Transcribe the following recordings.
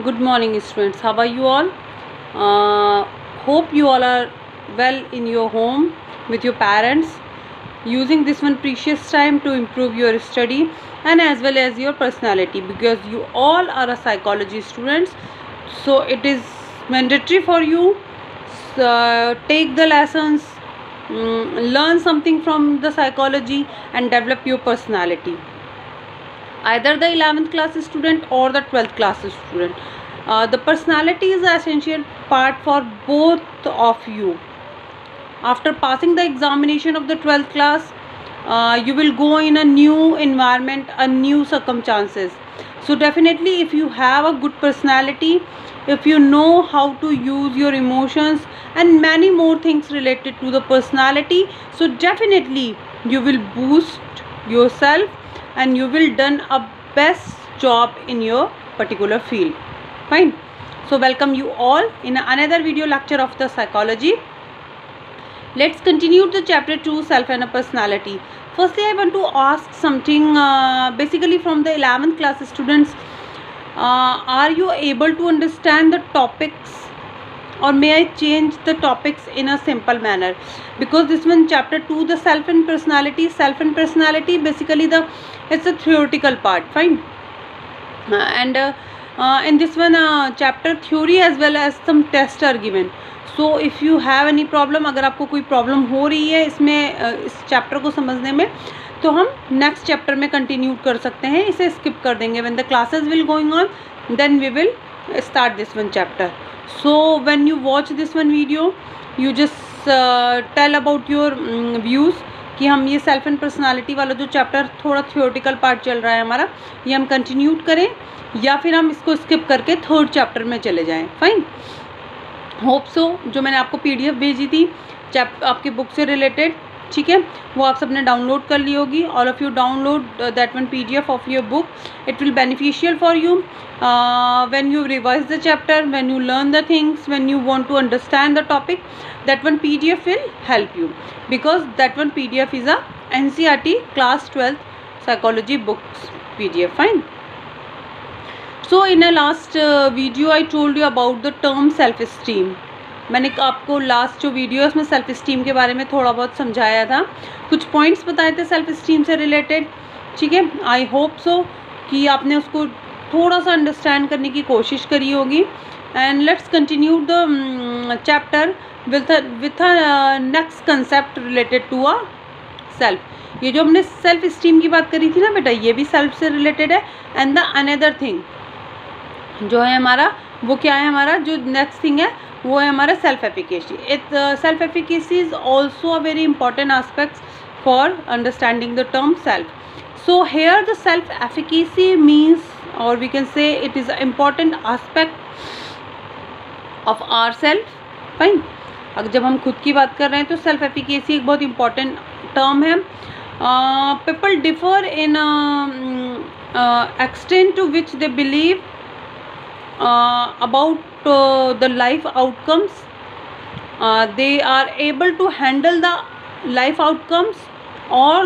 Good morning, students. How are you all? Hope you all are well in your home with your parents, using this one precious time to improve your study and as well as your personality, because you all are a psychology students. So it is mandatory for you. Take the lessons, learn something from the psychology, and develop your personality, either the 11th class student or the 12th class student. The personality is an essential part for both of you. After passing the examination of the 12th class, you will go in a new environment, a new circumstances. So definitely, if you have a good personality, if you know how to use your emotions and many more things related to the personality, so definitely you will boost yourself and you will done a best job in your particular field. Fine. So welcome you all in another video lecture of the psychology. Let's continue the chapter 2, self and a personality. Firstly, I want to ask something basically from the 11th class students. Are you able to understand the topics, or may I change the topics in a simple manner? Because this one chapter 2, the self and personality basically it's a theoretical part. Fine. And in this one chapter theory as well as some tests are given. So if you have any problem, अगर आपको कोई problem हो रही है इसमें इस chapter को समझने में, तो हम नेक्स्ट चैप्टर में कंटिन्यू कर सकते हैं, इसे स्किप कर देंगे. When the classes will going on, then we will start this one chapter. So when you watch this one video, you just tell about your views कि हम ये सेल्फ एंड पर्सनालिटी वाला जो चैप्टर थोड़ा theoretical part चल रहा है हमारा, ये हम कंटिन्यू करें या फिर हम इसको स्किप करके थर्ड चैप्टर में चले जाएं. फाइन. Hope so. जो मैंने आपको पीडीएफ भेजी थी आपकी बुक से रिलेटेड, ठीक है, वो आप सबने डाउनलोड कर ली होगी. All of you download that one PDF of your book. It will beneficial for you when you revise the chapter, when you learn the things, when you want to understand the topic. That one PDF will help you, because that one PDF is a NCERT class 12th psychology books PDF. Fine. So in a last video I told you about the term self esteem. मैंने आपको last जो video है उसमें self esteem के बारे में थोड़ा बहुत समझाया था, कुछ पॉइंट्स बताए थे सेल्फ इस्टीम से रिलेटेड. ठीक है, आई होप सो कि आपने उसको थोड़ा सा अंडरस्टैंड करने की कोशिश करी होगी. And let's continue the chapter with next concept related to a self. ये जो हमने सेल्फ इस्टीम की बात करी थी ना बेटा, ये भी सेल्फ से रिलेटेड है. एंड द अनदर थिंग जो है हमारा, वो क्या है, हमारा जो नेक्स्ट थिंग है वो है हमारा self efficacy. Self efficacy is also a very important aspect for understanding the term self. So here the self efficacy means, or we can say it is a important aspect of our self. Fine. अगर जब हम खुद की बात कर रहे हैं तो सेल्फ एफिकेसी एक बहुत इंपॉर्टेंट टर्म है. People differ in extent to which they believe about the life outcomes. They are able to handle the life outcomes or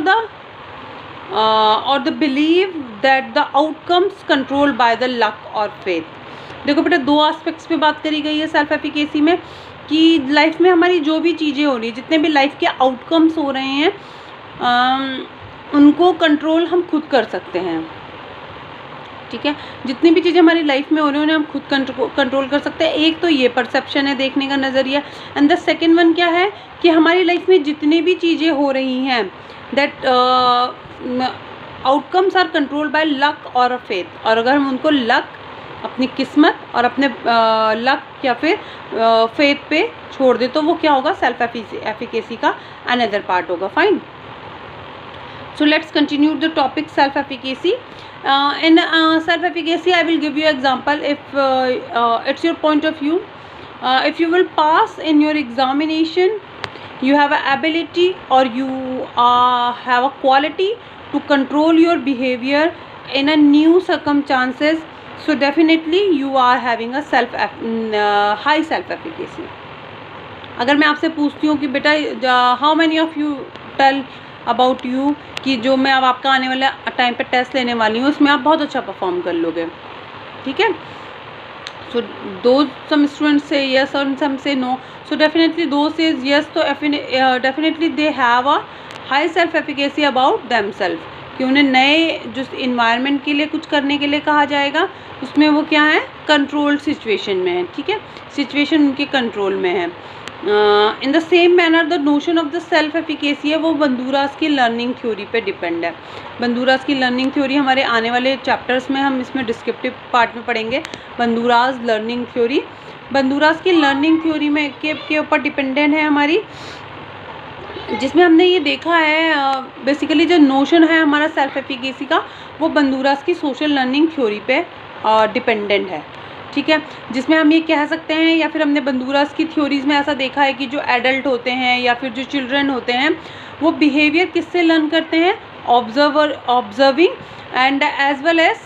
the believe that the outcomes control by the luck और faith. देखो बेटा, दो aspects पे बात करी गई है self efficacy में, कि लाइफ में हमारी जो भी चीज़ें हो रही है, जितने भी लाइफ के आउटकम्स हो रहे हैं, उनको कंट्रोल हम खुद कर सकते हैं. ठीक है, जितनी भी चीज़ें हमारी लाइफ में हो रही हैं उन्हें हम खुद कंट्रोल कर सकते हैं. एक तो ये परसेप्शन है, देखने का नज़रिया. एंड द सेकेंड वन क्या है कि हमारी लाइफ में जितनी भी चीज़ें हो रही हैं, that outcomes are control by luck और फेथ. और अगर हम उनको लक, अपनी किस्मत और अपने लक या फिर फेथ पे छोड़ दे, तो वो क्या होगा, सेल्फ एफिकेसी का अनदर पार्ट होगा. Fine. So let's continue the topic self efficacy. In self efficacy I will give you example. If it's your point of view, if you will pass in your examination, you have a ability or you have a quality to control your behavior in a new circumstances. So definitely you are having a high self efficacy. अगर मैं आपसे पूछती हूँ कि बेटा how many of you tell about you कि जो मैं अब आपका आने वाले टाइम पे टेस्ट लेने वाली हूँ उसमें आप बहुत अच्छा परफॉर्म कर लोगे. ठीक है, So those some students say yes and some say no. So definitely those says yes, so definitely they have a high self efficacy about themselves, कि उन्हें नए जो इन्वायरमेंट के लिए कुछ करने के लिए कहा जाएगा उसमें वो क्या है, कंट्रोल्ड सिचुएशन में है, ठीक है, सिचुएशन उनके कंट्रोल में है। In the same manner the notion of the self efficacy है वो बंदूरास की लर्निंग थ्योरी पे डिपेंड है। बंदूरास की लर्निंग थ्योरी हमारे आने वाले चैप्टर्स में हम इसमें डिस्क्रिप्टिव पार्ट में पढ़ेंगे। बंदूरास लर्निंग थ्योरी, बंदूरास की लर्निंग थ्योरी में के ऊपर डिपेंडेंट है हमारी, जिसमें हमने ये देखा है बेसिकली जो नोशन है हमारा सेल्फ एफिकेसी का वो बंदूरास की सोशल लर्निंग थ्योरी पे डिपेंडेंट है, ठीक है, जिसमें हम ये कह सकते हैं या फिर हमने बंदूरास की थ्योरीज़ में ऐसा देखा है कि जो एडल्ट होते हैं या फिर जो चिल्ड्रन होते हैं वो बिहेवियर किससे लर्न करते हैं, observing and as well as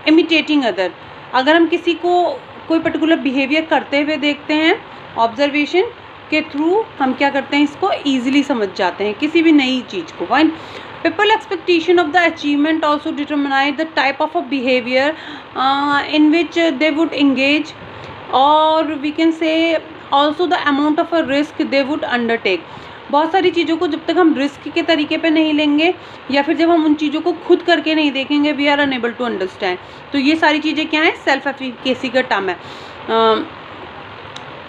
imitating other. अगर हम किसी को कोई पर्टिकुलर बिहेवियर करते हुए देखते हैं ऑब्जर्वेशन के थ्रू हम क्या करते हैं, इसको ईजिली समझ जाते हैं किसी भी नई चीज़ को। Fine, people expectation of the achievement also determine the type of a behavior in which they would engage, or we can say also the amount of a risk they would undertake। बहुत सारी चीज़ों को जब तक हम risk के तरीके पे नहीं लेंगे या फिर जब हम उन चीज़ों को खुद करके नहीं देखेंगे we are unable to understand. तो ये सारी चीज़ें क्या है, सेल्फ एफिकेसी का टर्म है।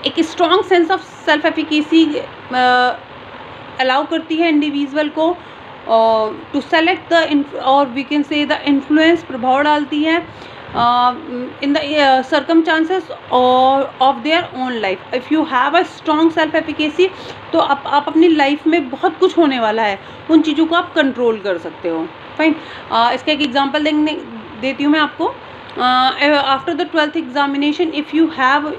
एक strong sense of self efficacy allow करती है इंडिविजुअल को टू सेलेक्ट द, और we can say the influence, प्रभाव डालती है in the circumstances of their own life. If you have a strong self efficacy तो आप अपनी लाइफ में बहुत कुछ होने वाला है, उन चीज़ों को आप कंट्रोल कर सकते हो। फाइन, इसका एक एग्जांपल देती हूँ मैं आपको। After the 12th examination if you have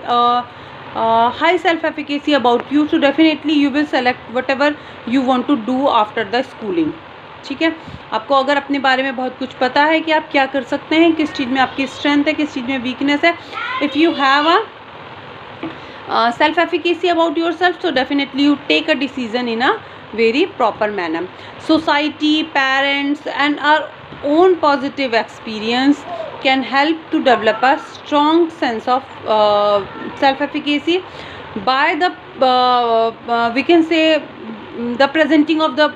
high self efficacy about you, so definitely you will select whatever you want to do after the schooling, ठीक है। आपको अगर अपने बारे में बहुत कुछ पता है कि आप क्या कर सकते हैं, किस चीज़ में आपकी स्ट्रेंथ है, किस चीज़ में वीकनेस है, if you have a self efficacy about your self so definitely you take a decision in a very proper manner. Society, parents and our own positive experience can help to develop a strong sense of self-efficacy by the we can say the presenting of the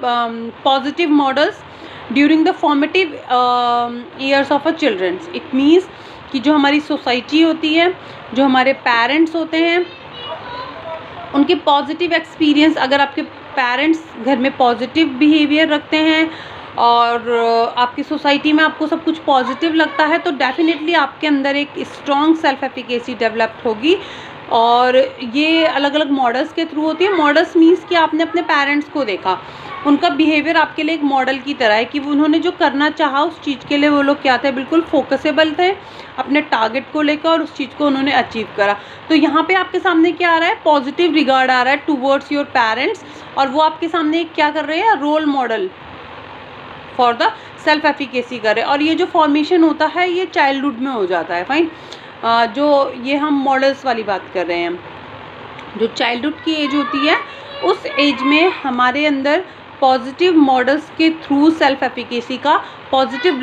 positive models during the formative years of a children. It means कि जो हमारी society होती है, जो हमारे parents होते हैं, उनके पॉजिटिव एक्सपीरियंस, अगर आपके पेरेंट्स घर में पॉजिटिव बिहेवियर रखते हैं और आपकी सोसाइटी में आपको सब कुछ पॉजिटिव लगता है तो डेफिनेटली आपके अंदर एक स्ट्रॉन्ग सेल्फ एफिकेसी डेवलप होगी। और ये अलग अलग मॉडल्स के थ्रू होती है। मॉडल्स मीन्स कि आपने अपने पेरेंट्स को देखा, उनका बिहेवियर आपके लिए एक मॉडल की तरह है कि उन्होंने जो करना चाहा उस चीज़ के लिए वो लोग क्या थे, बिल्कुल फोकसेबल थे अपने टारगेट को लेकर और उस चीज़ को उन्होंने अचीव करा। तो यहाँ पे आपके सामने क्या आ रहा है, पॉजिटिव रिगार्ड आ रहा है टूवर्ड्स योर पेरेंट्स, और वो आपके सामने क्या कर रहे हैं, role model for the self efficacy करे। और ये जो फॉर्मेशन होता है ये चाइल्डहुड में हो जाता है। फाइन, जो ये हम मॉडल्स वाली बात कर रहे हैं, जो चाइल्डहुड की एज होती है उस एज में हमारे अंदर पॉजिटिव मॉडल्स के थ्रू सेल्फ एफिकेसी का पॉजिटिव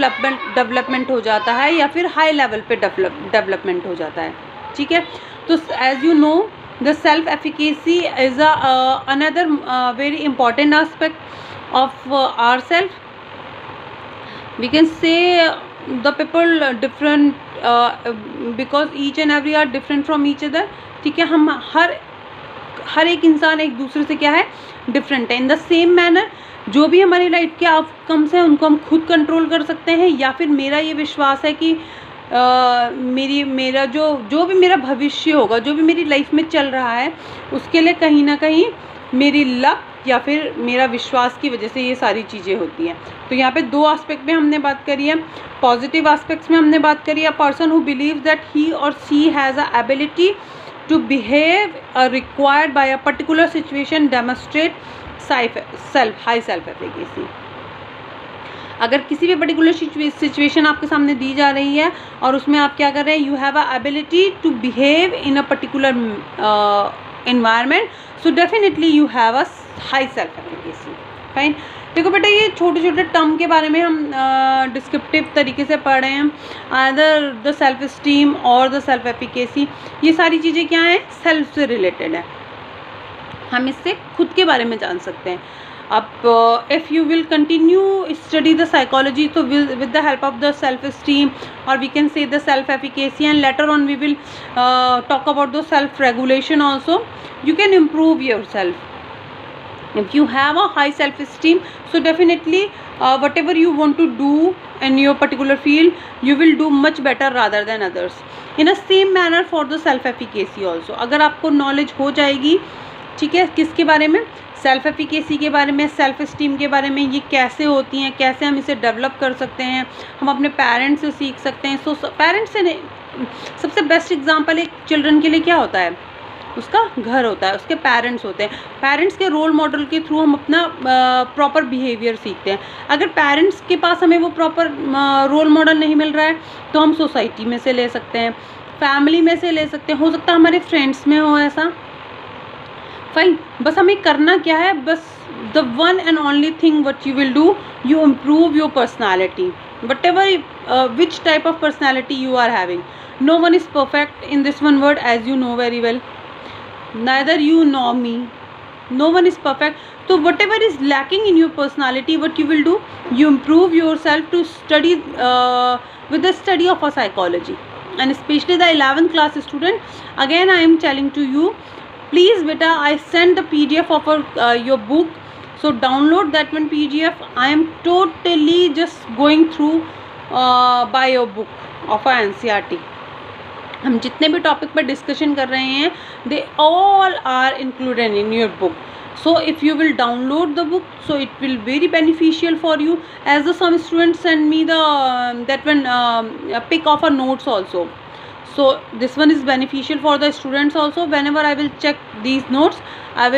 डेवलपमेंट हो जाता है या फिर हाई लेवल पे डेवलपमेंट हो जाता है। ठीक है, तो as you know the self efficacy is another very important aspect of our self. we can say the people different because each and every are different from each other। ठीक है, हम हर एक इंसान एक दूसरे से क्या है, डिफरेंट है। इन द सेम मैनर जो भी हमारी लाइफ के आउटकम्स हैं उनको हम खुद कंट्रोल कर सकते हैं, या फिर मेरा ये विश्वास है कि मेरा जो भी मेरा भविष्य होगा, जो भी मेरी लाइफ में चल रहा है उसके लिए कहीं ना कहीं मेरी लक या फिर मेरा विश्वास की वजह से ये सारी चीज़ें होती हैं। तो यहाँ पे दो एस्पेक्ट में हमने बात करी है। पॉजिटिव एस्पेक्ट्स में हमने बात करी है, person who believe that he or she has a ability to behave required by a particular situation demonstrate high self efficacy. अगर किसी भी पर्टिकुलर सिचुएशन आपके सामने दी जा रही है और उसमें आप क्या कर रहे हैं, you have a ability to behave in a particular environment, so definitely you have a high self efficacy। Fine. देखो बेटा, ये छोटे छोटे टर्म के बारे में हम डिस्क्रिप्टिव तरीके से पढ़ रहे हैं, आइदर द सेल्फ स्टीम और द सेल्फ एफिकेसी। ये सारी चीज़ें क्या हैं, सेल्फ से रिलेटेड है, हम इससे खुद के बारे में जान सकते हैं। अब if you will continue study the psychology, तो with the help of the self esteem or we can say the self efficacy, and later on we will talk about the self regulation also, you can improve yourself. If you have a high self-esteem, so definitely whatever you want to do in your particular field, you will do much better rather than others. In a same manner for the self-efficacy also. अगर आपको knowledge हो जाएगी, ठीक है, किसके बारे में, self efficacy के बारे में, सेल्फ इस्टीम के बारे में, ये कैसे होती हैं, कैसे हम इसे डेवलप कर सकते हैं, हम अपने पेरेंट्स से सीख सकते हैं। सो पेरेंट्स से नहीं, सबसे बेस्ट एग्जांपल एक चिल्ड्रन के लिए क्या होता है, उसका घर होता है, उसके पेरेंट्स होते हैं। पेरेंट्स के रोल मॉडल के थ्रू हम अपना प्रॉपर बिहेवियर सीखते हैं। अगर पेरेंट्स के पास हमें वो प्रॉपर रोल मॉडल नहीं मिल रहा है, तो हम सोसाइटी में से ले सकते हैं, फैमिली में से ले सकते हैं, हो सकता है हमारे फ्रेंड्स में हो ऐसा। फाइन, बस हमें करना क्या है, बस the one and only thing what you will do, you improve your personality, what ever which type of personality you are having. No one is perfect in this one word, as you know very well. Neither you nor me. No one is perfect. So whatever is lacking in your personality, what you will do, you improve yourself to study with the study of a psychology, and especially the 11th class student. Again I am telling to you, please beta, I send the PDF of your book, so download that one PDF. I am totally just going through by your book of NCERT. हम जितने भी topic पर discussion कर रहे हैं, they all are included in your book. So if you will download the book, so it will very beneficial for you. As the some students send me the that one pick of a notes also. So this one is beneficial for the students also. Whenever I will check these notes, I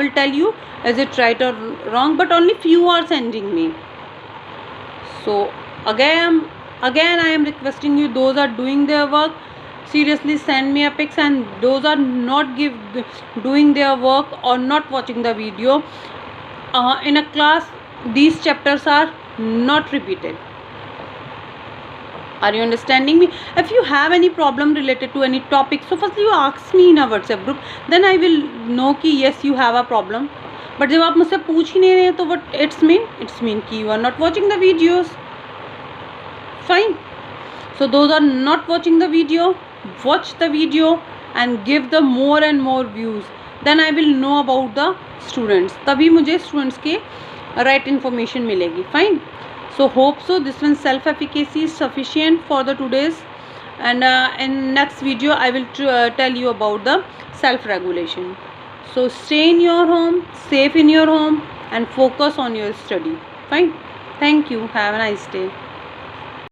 will tell you is it right or wrong. But only few are sending me. So again I am requesting you, those are doing their work, seriously send me a pics, and those are not doing their work or not watching the video in a class, these chapters are not repeated. Are you understanding me? If you have any problem related to any topic, so firstly you ask me in a WhatsApp group, then I will know कि yes you have a problem. But जब आप मुझसे पूछ ही नहीं रहे हैं, तो what it's mean कि you are not watching the videos. Fine. So those are not watching the video, watch the video and give the more and more views. Then I will know about the students. तभी मुझे students के right information मिलेगी. Fine. So hope so this one self efficacy is sufficient for the today's, and in next video I will tell you about the self regulation. So stay in your home, safe in your home, and focus on your study. Fine. Thank you. Have a nice day.